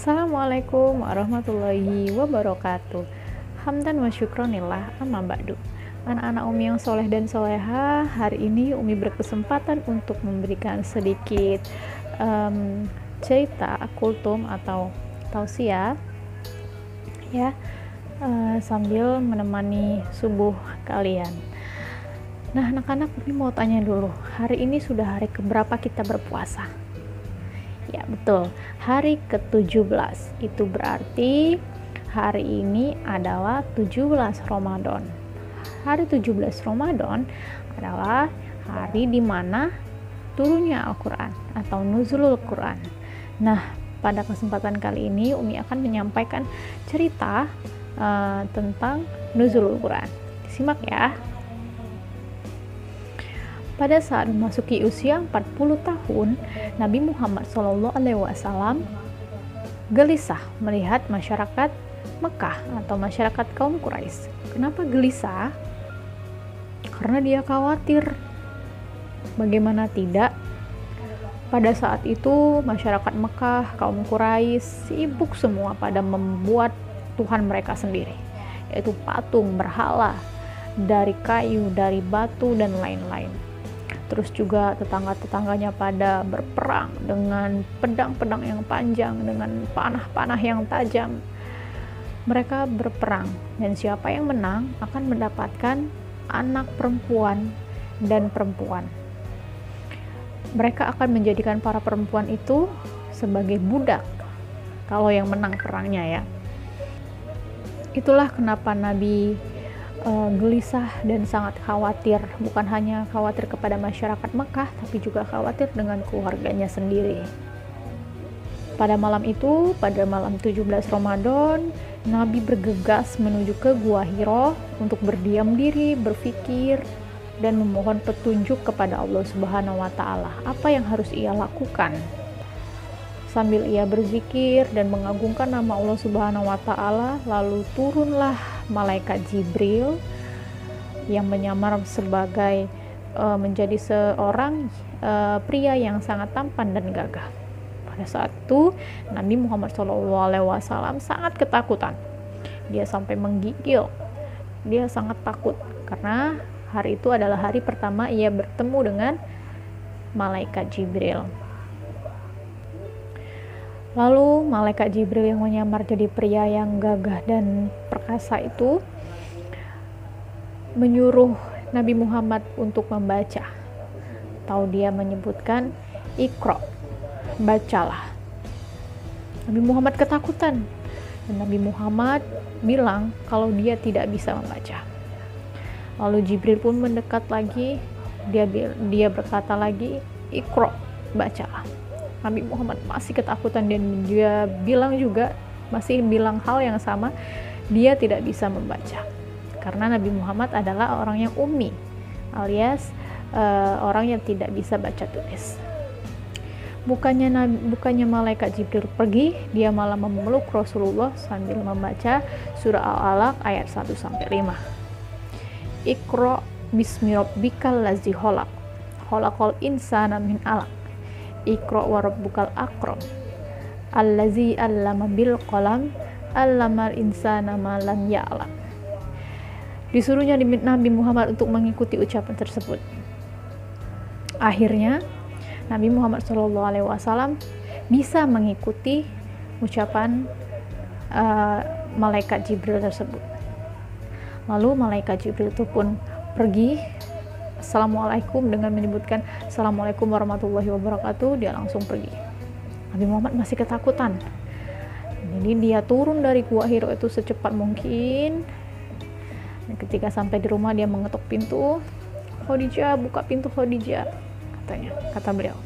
Assalamualaikum warahmatullahi wabarakatuh. Hamdan wa syukronillah amma ba'du. Anak-anak Umi yang soleh dan soleha, hari ini Umi berkesempatan untuk memberikan sedikit cerita kultum atau tausiah ya, sambil menemani subuh kalian. Nah, anak-anak, Umi mau tanya dulu, hari ini sudah hari keberapa kita berpuasa? Ya, betul, hari ke-17. Itu berarti hari ini adalah 17 Ramadan. Hari 17 Ramadan adalah hari di mana turunnya Al-Quran atau nuzulul Quran. Nah, pada kesempatan kali ini Umi akan menyampaikan cerita tentang nuzulul Quran. Simak ya. Pada saat memasuki usia 40 tahun, Nabi Muhammad SAW gelisah melihat masyarakat Mekah atau masyarakat kaum Quraisy. Kenapa gelisah? Karena dia khawatir. Bagaimana tidak? Pada saat itu masyarakat Mekah, kaum Quraisy sibuk semua pada membuat Tuhan mereka sendiri, yaitu patung berhala dari kayu, dari batu dan lain-lain. Terus juga tetangga-tetangganya pada berperang dengan pedang-pedang yang panjang, dengan panah-panah yang tajam. Mereka berperang, dan siapa yang menang akan mendapatkan anak perempuan dan perempuan. Mereka akan menjadikan para perempuan itu sebagai budak kalau yang menang perangnya ya. Itulah kenapa Nabi gelisah dan sangat khawatir, bukan hanya khawatir kepada masyarakat Mekah, tapi juga khawatir dengan keluarganya sendiri. Pada malam itu, pada malam 17 Ramadan, Nabi bergegas menuju ke Gua Hiro untuk berdiam diri, berpikir, dan memohon petunjuk kepada Allah Subhanahu wa Ta'ala. Apa yang harus ia lakukan? Sambil ia berzikir dan mengagungkan nama Allah Subhanahu wa Ta'ala, lalu turunlah malaikat Jibril yang menyamar sebagai menjadi seorang pria yang sangat tampan dan gagah. Pada saat itu Nabi Muhammad SAW sangat ketakutan. Dia sampai menggigil. Dia sangat takut karena hari itu adalah hari pertama ia bertemu dengan malaikat Jibril. Lalu malaikat Jibril yang menyamar jadi pria yang gagah dan perkasa itu menyuruh Nabi Muhammad untuk membaca. Tahu dia menyebutkan Iqra, bacalah. Nabi Muhammad ketakutan dan Nabi Muhammad bilang kalau dia tidak bisa membaca. Lalu Jibril pun mendekat lagi, dia berkata lagi, Iqra, bacalah. Nabi Muhammad masih ketakutan dan dia masih bilang hal yang sama, dia tidak bisa membaca. Karena Nabi Muhammad adalah orang yang ummi, alias orang yang tidak bisa baca tulis. Bukannya malaikat Jibril pergi, dia malah memeluk Rasulullah sambil membaca surah Al-Alaq ayat 1-5. Iqra bismi rabbikal ladzi khalaq, khalaqal insana min 'alaq. Iqra wa rabbukal akram, allazi 'allama bil qalam, 'allamal insana ma lam ya'lam. Disuruhnya Nabi Muhammad untuk mengikuti ucapan tersebut. Akhirnya Nabi Muhammad SAW bisa mengikuti ucapan malaikat Jibril tersebut. Lalu malaikat Jibril itu pun pergi Assalamualaikum dengan menyebutkan Assalamualaikum warahmatullahi wabarakatuh. Dia langsung pergi. Nabi Muhammad masih ketakutan. Jadi dia turun dari Gua Hiro itu secepat mungkin. Dan ketika sampai di rumah dia mengetuk pintu. Khadijah, buka pintu Khadijah, kata beliau.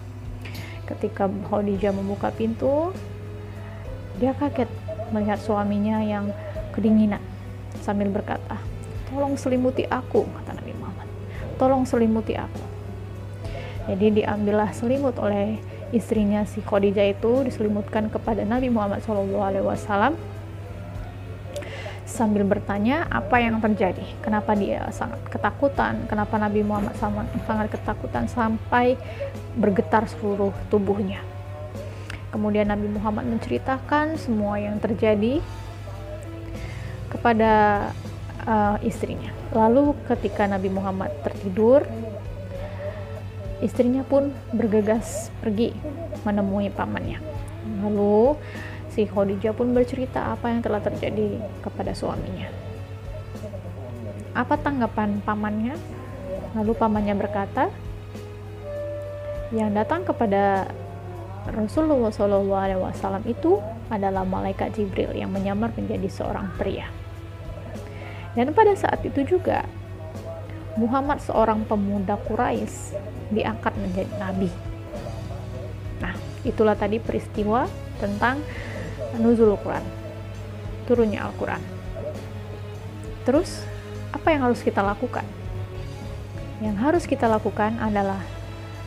Ketika Khadijah membuka pintu, dia kaget melihat suaminya yang kedinginan sambil berkata, tolong selimuti aku, kata Nabi Muhammad. Tolong selimuti aku. Jadi diambillah selimut oleh istrinya si Khadijah itu, diselimutkan kepada Nabi Muhammad SAW sambil bertanya apa yang terjadi, kenapa dia sangat ketakutan, kenapa Nabi Muhammad sangat ketakutan sampai bergetar seluruh tubuhnya. Kemudian Nabi Muhammad menceritakan semua yang terjadi kepada istrinya. Lalu ketika Nabi Muhammad tertidur, istrinya pun bergegas pergi menemui pamannya. Lalu si Khadijah pun bercerita apa yang telah terjadi kepada suaminya. Apa tanggapan pamannya? Lalu pamannya berkata, yang datang kepada Rasulullah SAW itu adalah malaikat Jibril yang menyamar menjadi seorang pria. Dan pada saat itu juga Muhammad, seorang pemuda Quraisy, diangkat menjadi nabi. Nah, itulah tadi peristiwa tentang nuzul Quran, turunnya Al-Quran. Terus, apa yang harus kita lakukan? Yang harus kita lakukan adalah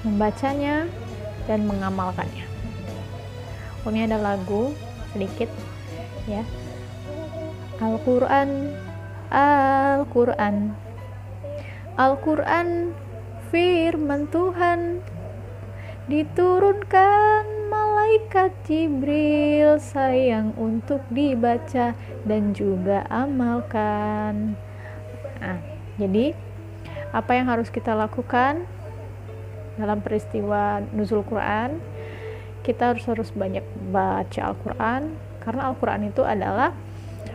membacanya dan mengamalkannya. Ini ada lagu sedikit ya. Al-Quran, Al-Quran, Al-Quran, firman Tuhan, diturunkan malaikat Jibril, sayang untuk dibaca dan juga amalkan. Nah, jadi apa yang harus kita lakukan dalam peristiwa nuzul Quran? Kita harus banyak baca Al-Quran, karena Al-Quran itu adalah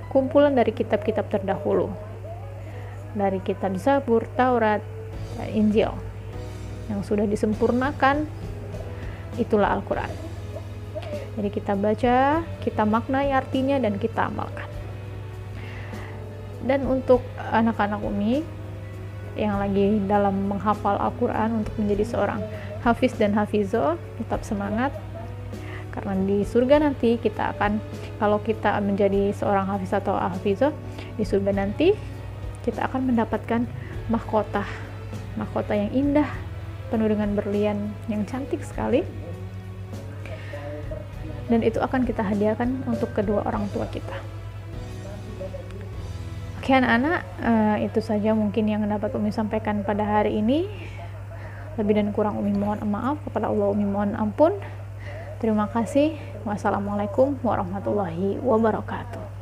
kumpulan dari kitab-kitab terdahulu, dari kitab Zabur, Taurat, dan Injil yang sudah disempurnakan. Itulah Al-Quran. Jadi kita baca, kita maknai artinya, dan kita amalkan. Dan untuk anak-anak Umi yang lagi dalam menghafal Al-Quran untuk menjadi seorang hafiz dan hafizoh, tetap semangat, karena di surga nanti kita akan, kalau kita menjadi seorang hafiz atau hafizoh, di surga nanti kita akan mendapatkan mahkota yang indah, penuh dengan berlian yang cantik sekali, dan itu akan kita hadiahkan untuk kedua orang tua kita. Oke anak-anak, itu saja mungkin yang dapat Umi sampaikan pada hari ini. Lebih dan kurang Umi mohon maaf, kepada Allah Umi mohon ampun. Terima kasih. Wassalamualaikum warahmatullahi wabarakatuh.